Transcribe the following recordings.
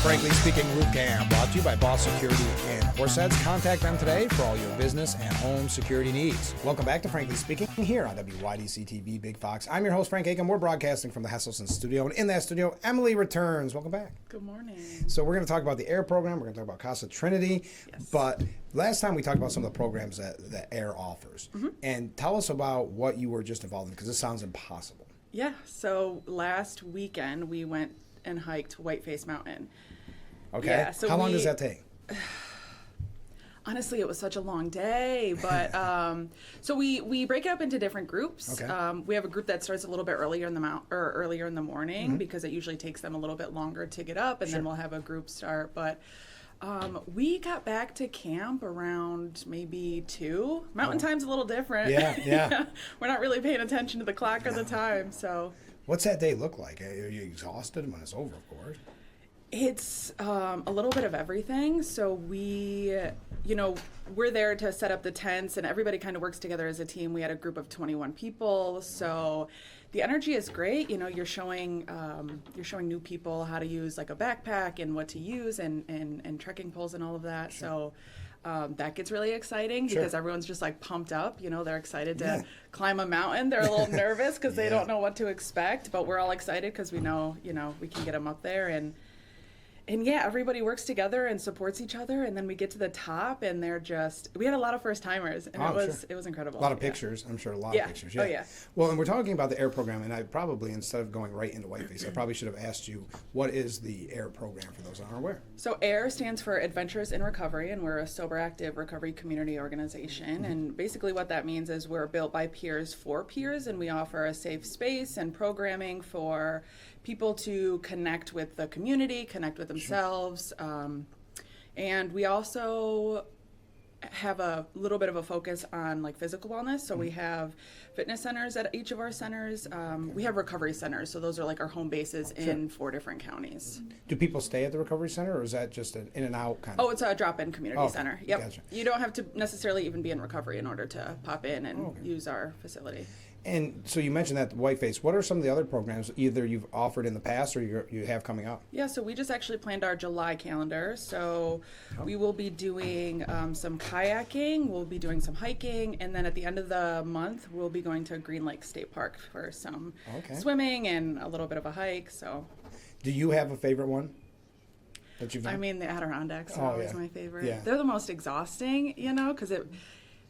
Frankly Speaking Roof Cam, brought to you by Boss Security and Horseheads. Contact them today for all your business and home security needs. Welcome back to Frankly Speaking here on WYDC TV Big Fox. I'm your host, Frank Acomb. We're broadcasting from the Hesselson studio, and in that studio, Emily returns. Welcome back. Good morning. So we're going to talk about the AIR program. We're going to talk about CASA Trinity. Yes. But last time we talked about some of the programs that AIR offers. Mm-hmm. And tell us about what you were just involved in, because this sounds impossible. Yeah, so last weekend we went and hiked Whiteface Mountain. Okay. Yeah, so how long does that take? Honestly, it was such a long day, but so we break it up into different groups. Okay. We have a group that starts a little bit earlier in the earlier in the morning, mm-hmm. because it usually takes them a little bit longer to get up, and Sure. then we'll have a group start. But we got back to camp around maybe 2. Mountain time's a little different. Yeah. We're not really paying attention to the clock or the time, so. What's that day look like? Are you exhausted when it's over, of course? It's a little bit of everything. So we're there to set up the tents, and everybody kind of works together as a team. We had a group of 21 people, so the energy is great. You know, you're showing new people how to use like a backpack and what to use and trekking poles and all of that. Sure. So that gets really exciting Sure. because everyone's just like pumped up. You know, they're excited to climb a mountain. They're a little nervous because they don't know what to expect, but we're all excited because we know, we can get them up there. And yeah, everybody works together and supports each other, and then we get to the top, and we had a lot of first timers, and it was incredible. A lot of pictures, I'm sure, of pictures. Yeah. Oh yeah. Well, and we're talking about the AIR program, and I probably, instead of going right into Whiteface, I probably should have asked you, what is the AIR program for those that aren't aware? So AIR stands for Adventures in Recovery, and we're a sober active recovery community organization. Mm-hmm. And basically what that means is we're built by peers for peers, and we offer a safe space and programming for people to connect with the community, connect with themselves. And we also have a little bit of a focus on like physical wellness. So we have fitness centers at each of our centers. We have recovery centers. So those are like our home bases in 4 different counties. Do people stay at the recovery center, or is that just an in and out kind of? Oh, it's a drop-in community center. Yep. Gotcha. You don't have to necessarily even be in recovery in order to pop in and use our facility. And so you mentioned that Whiteface. What are some of the other programs either you've offered in the past or you have coming up? Yeah, so we just actually planned our July calendar. So we will be doing some kayaking, we'll be doing some hiking, and then at the end of the month, we'll be going to Green Lake State Park for some swimming and a little bit of a hike. So, do you have a favorite one that you've done? I mean, the Adirondacks are always my favorite. Yeah. They're the most exhausting, because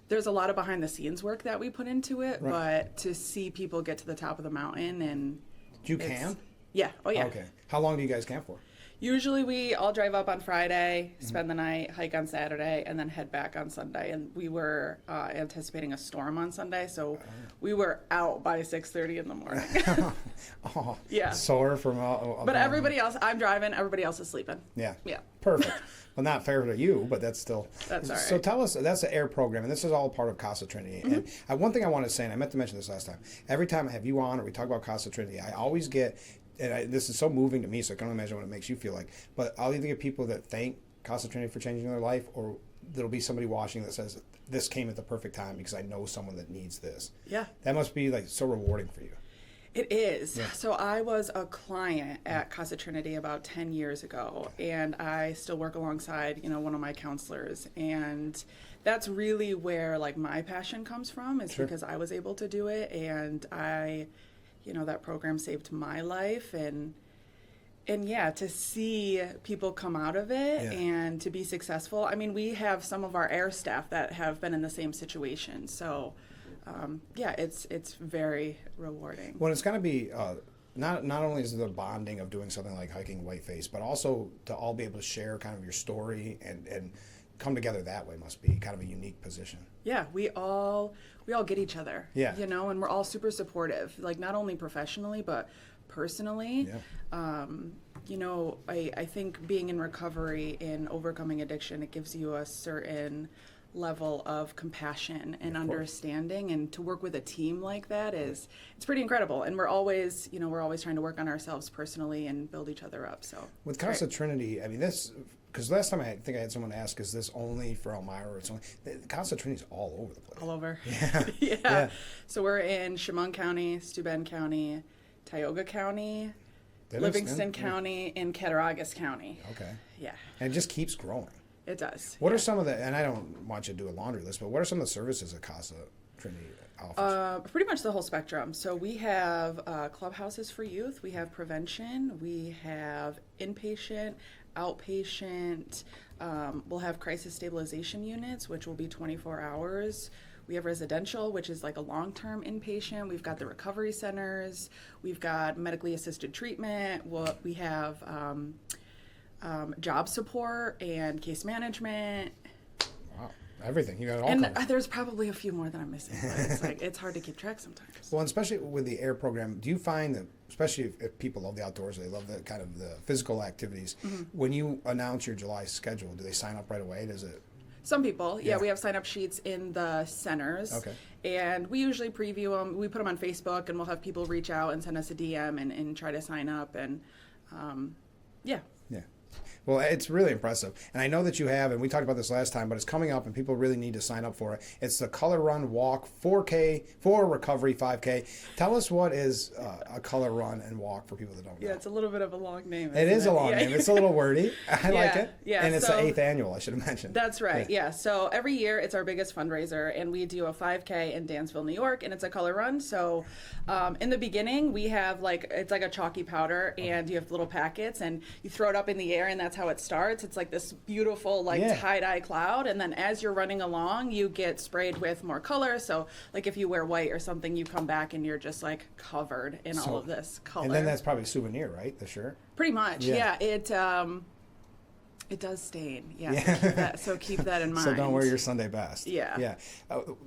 there's a lot of behind the scenes work that we put into it, but to see people get to the top of the mountain and... Do you camp? Yeah. Oh, yeah. Okay. How long do you guys camp for? Usually we all drive up on Friday, spend the night, hike on Saturday, and then head back on Sunday. And we were anticipating a storm on Sunday, so we were out by 6:30 in the morning. Yeah. Sore from all... But everybody else, I'm driving, everybody else is sleeping. Yeah. Yeah. Perfect. Well, not fair to you, but that's still... That's all right. So tell us, that's the AIR program, and this is all part of CASA Trinity. Mm-hmm. And one thing I want to say, and I meant to mention this last time, every time I have you on or we talk about CASA Trinity, I always get... this is so moving to me, so I can't imagine what it makes you feel like. But I'll either get people that thank CASA Trinity for changing their life, or there'll be somebody watching that says, this came at the perfect time because I know someone that needs this. Yeah. That must be like so rewarding for you. It is. Yeah. So I was a client at CASA Trinity about 10 years ago, and I still work alongside, one of my counselors. And that's really where like my passion comes from, is because I was able to do it, and that program saved my life, and to see people come out of it and to be successful. I mean, we have some of our AIR staff that have been in the same situation. So, it's very rewarding. Well, it's going to be not only is it the bonding of doing something like hiking Whiteface, but also to all be able to share kind of your story and come together that way must be kind of a unique position. Yeah, we all get each other. Yeah. And we're all super supportive, like not only professionally but personally. Yeah. I think being in recovery and overcoming addiction, it gives you a certain level of compassion and understanding, and to work with a team like that it's pretty incredible. And we're always trying to work on ourselves personally and build each other up. So with CASA Trinity, I mean, this, because last time I think I had someone ask, is this only for Elmira, or it's only, CASA Trinity's all over the place. All over. Yeah. Yeah. So we're in Chemung County, Steuben County, Tioga County. Livingston County, and Cattaraugus County. Okay. Yeah. And it just keeps growing. It does. What are some of the, and I don't want you to do a laundry list, but what are some of the services that CASA Trinity offers? Pretty much the whole spectrum. So we have clubhouses for youth. We have prevention. We have inpatient, outpatient. We'll have crisis stabilization units, which will be 24 hours. We have residential, which is like a long-term inpatient. We've got the recovery centers. We've got medically assisted treatment. We have job support and case management. Wow, everything. You got it all and covered. There's probably a few more that I'm missing, but it's hard to keep track sometimes. Well, and especially with the AIR program, do you find that, especially if people love the outdoors, they love the kind of the physical activities, when you announce your July schedule, do they sign up right away? Does it? Some people, yeah, we have sign-up sheets in the centers. Okay. And we usually preview them. We put them on Facebook, and we'll have people reach out and send us a DM and try to sign up. And, yeah. Yeah. Well, it's really impressive. And I know that you have, and we talked about this last time, but it's coming up and people really need to sign up for it. It's the Color Run Walk 4K for Recovery 5K. Tell us what is a color run and walk for people that don't know. Yeah, it's a little bit of a long name. It is a long name. It's a little wordy. I like it. Yeah. And it's the 8th annual, I should have mentioned. That's right. Yeah. So every year it's our biggest fundraiser, and we do a 5K in Dansville, New York, and it's a color run. So in the beginning, we have it's like a chalky powder, and you have little packets, and you throw it up in the air, and that's how it starts. It's like this beautiful tie-dye cloud, and then as you're running along, you get sprayed with more color. So like if you wear white or something, you come back and you're just like covered in all of this color. And then that's probably a souvenir, right? The shirt? Pretty much. Yeah. It does stain, so keep that in mind. So don't wear your Sunday best. Yeah. Yeah.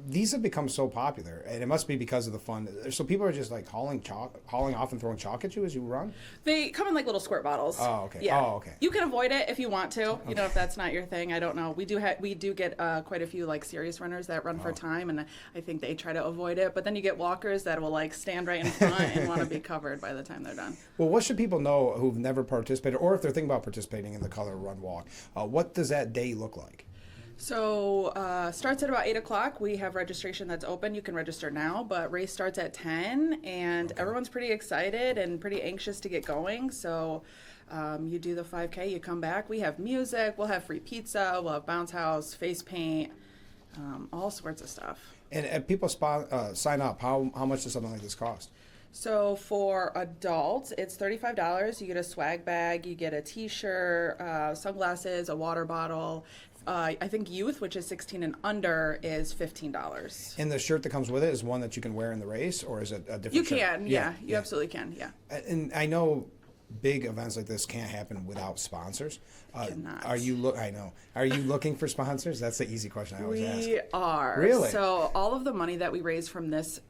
These have become so popular, and it must be because of the fun. So people are just like hauling off and throwing chalk at you as you run? They come in like little squirt bottles. Oh, okay. Yeah. Oh, okay. You can avoid it if you want to. Okay. You know, if that's not your thing, I don't know. We do get quite a few like serious runners that run for time, and I think they try to avoid it. But then you get walkers that will like stand right in front and want to be covered by the time they're done. Well, what should people know who've never participated, or if they're thinking about participating in the Color Run Walk? What does that day look like? So starts at about 8 o'clock. We have registration that's open. You can register now, but race starts at 10, and everyone's pretty excited and pretty anxious to get going. So you do the 5K, you come back. We have music, we'll have free pizza, we'll have bounce house, face paint, all sorts of stuff. And if people sign up, how much does something like this cost? So for adults, it's $35. You get a swag bag, you get a T-shirt, sunglasses, a water bottle. I think youth, which is 16 and under, is $15. And the shirt that comes with it is one that you can wear in the race, or is it a different shirt? You can, yeah. You absolutely can, yeah. And I know big events like this can't happen without sponsors. Cannot. I know. Are you looking for sponsors? That's the easy question I always ask. We are. Really? So all of the money that we raise from this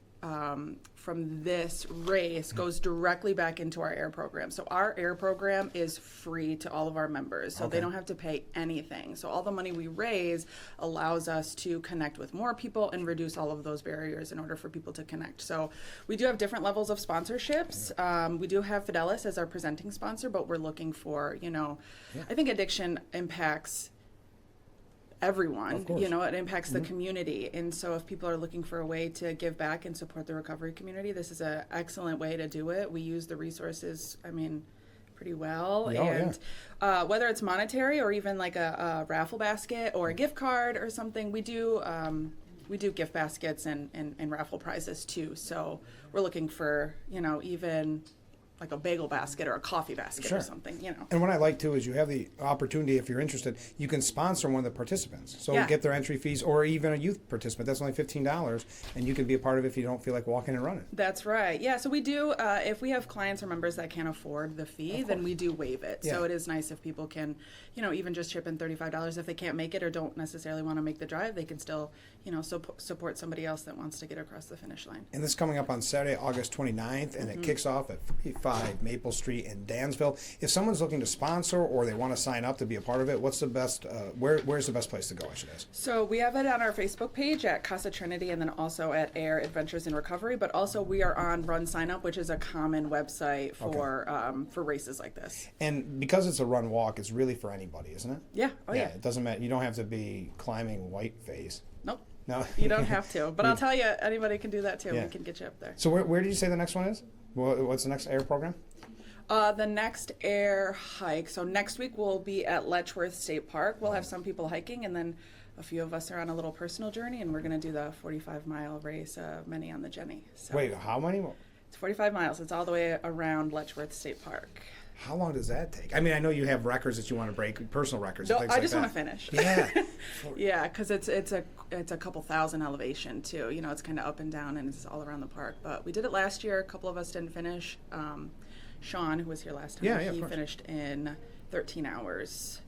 race goes directly back into our AIR program. So our AIR program is free to all of our members, so they don't have to pay anything. So all the money we raise allows us to connect with more people and reduce all of those barriers in order for people to connect. So we do have different levels of sponsorships. We do have Fidelis as our presenting sponsor, but we're looking for, I think addiction impacts everyone, it impacts the community. And so if people are looking for a way to give back and support the recovery community, this is an excellent way to do it. We use the resources, pretty well. Whether it's monetary or even like a raffle basket or a gift card or something, we do gift baskets and raffle prizes too. So we're looking for, even like a bagel basket or a coffee basket or something, And what I like too is you have the opportunity, if you're interested, you can sponsor one of the participants. So get their entry fees, or even a youth participant. That's only $15, and you can be a part of it if you don't feel like walking and running. That's right. Yeah, so we do, if we have clients or members that can't afford the fee, then we do waive it. Yeah. So it is nice if people can, even just chip in $35. If they can't make it or don't necessarily want to make the drive, they can still, support somebody else that wants to get across the finish line. And this is coming up on Saturday, August 29th, and it kicks off at 5 Maple Street in Dansville. If someone's looking to sponsor or they want to sign up to be a part of it, what's the best, where's the best place to go, I should ask? So we have it on our Facebook page at CASA Trinity, and then also at AIR Adventures in Recovery, but also we are on Run Sign Up, which is a common website for races like this. And because it's a run walk, it's really for anybody, isn't it? Yeah. Yeah. It doesn't matter. You don't have to be climbing white phase. Nope. No. You don't have to. But I'll tell you, anybody can do that too. Yeah. We can get you up there. So where did you say the next one is? What's the next AIR program? The next air hike, so next week we'll be at Letchworth State Park. We'll have some people hiking, and then a few of us are on a little personal journey, and we're going to do the 45-mile race, Many on the Jenny. So Wait, how many more? it's 45 miles. It's all the way around Letchworth State Park. How long does that take? I mean, I know you have records that you want to break, personal records. No, and things I like just that. want to finish. Yeah. Yeah, because it's a couple thousand elevation too. You know, it's kind of up and down, and it's all around the park. But we did it last year. A couple of us didn't finish. Sean, who was here last time, he finished in 13 hours.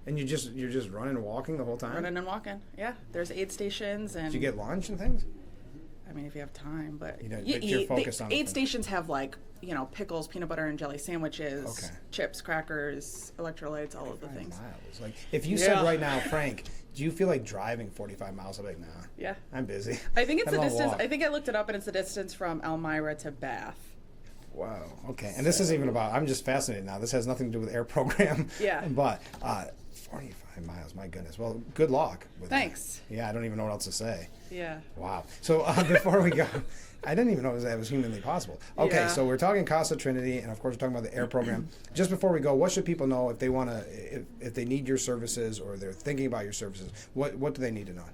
And you're just running and walking the whole time? Running and walking, yeah. There's aid stations, and Did you get lunch and things? I mean, if you have time, but You know, you but you're eat. focused on the Aid food. stations have like pickles, peanut butter and jelly sandwiches, Okay. chips, crackers, electrolytes, all of the things. Miles. Like, if you said right now, Frank, do you feel like driving 45 miles? I'm like, nah. Yeah. I'm busy. I think it's the don't distance. walk. I think I looked it up, and it's the distance from Elmira to Bath. Wow. Okay. And this isn't even about. I'm just fascinated now. This has nothing to do with air program. Yeah. But 45 miles. My goodness. Well, good luck with that. Thanks. Yeah. I don't even know what else to say. Yeah. Wow. So before we go, I didn't even know that was humanly possible. Okay. Yeah. So we're talking CASA Trinity, and of course we're talking about the air program. Just before we go, what should people know if they want to, if they need your services or they're thinking about your services? What do they need to know?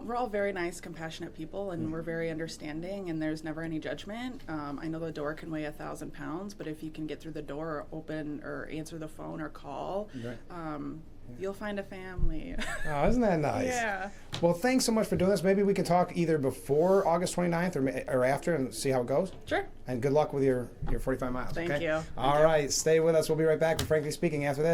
We're all very nice, compassionate people, and we're very understanding, and there's never any judgment. I know the door can weigh 1,000 pounds, but if you can get through the door or open or answer the phone or call, you'll find a family. Oh, isn't that nice? Yeah. Well, thanks so much for doing this. Maybe we can talk either before August 29th or after and see how it goes. Sure. And good luck with your 45 miles. Thank okay? you. All right. Stay with us. We'll be right back with Frankly Speaking after this.